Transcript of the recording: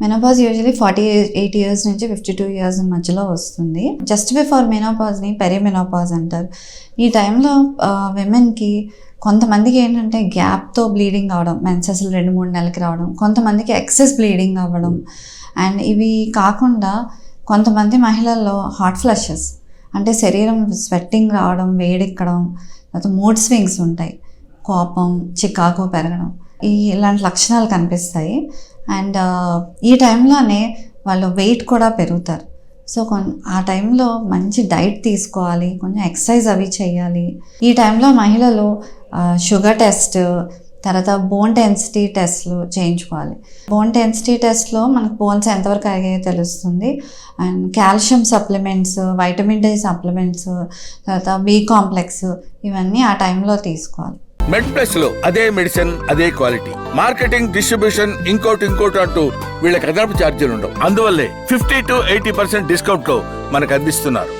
Menopause usually 48 years నుంచి 52 years మధ్యలో వస్తుంది. జస్ట్ బిఫోర్ మెనోపాజ్ని పెరిమెనోపాజ్ అంటారు. ఈ టైంలో విమెన్కి కొంతమందికి ఏంటంటే గ్యాప్తో బ్లీడింగ్ అవడం, మెన్సెస్లు 2-3 నెలలకి రావడం, కొంతమందికి ఎక్సెస్ బ్లీడింగ్ అవ్వడం, అండ్ ఇవి కాకుండా కొంతమంది మహిళల్లో హాట్ ఫ్లషెస్ అంటే శరీరం స్వెట్టింగ్ రావడం, వేడెక్కడం, తర్వాత మూడ్ స్వింగ్స్ ఉంటాయి, కోపం, చికాకు పెరగడం, ఇలాంటి లక్షణాలు కనిపిస్తాయి. అండ్ ఈ టైంలోనే వాళ్ళు వెయిట్ కూడా పెరుగుతారు. సో ఆ టైంలో మంచి డైట్ తీసుకోవాలి, కొంచెం ఎక్సర్సైజ్ అవి చేయాలి. ఈ టైంలో మహిళలు షుగర్ టెస్ట్, తర్వాత బోన్ డెన్సిటీ టెస్ట్లు చేయించుకోవాలి. బోన్ డెన్సిటీ టెస్ట్లో మనకు బోన్స్ ఎంతవరకు అయ్యాయో తెలుస్తుంది. And calcium supplements, vitamin D supplements, తర్వాత బి కాంప్లెక్స్, ఇవన్నీ ఆ టైంలో తీసుకోవాలి. మెడ్ ప్లస్ లో అదే మెడిసిన్, అదే క్వాలిటీ, మార్కెటింగ్, డిస్ట్రిబ్యూషన్, ఇంకోటి అంటూ వీళ్ళకి అదనపు ఛార్జీలు ఉండవు. అందువల్లే 50 to 80% డిస్కౌంట్ లో మనకు అందిస్తున్నారు.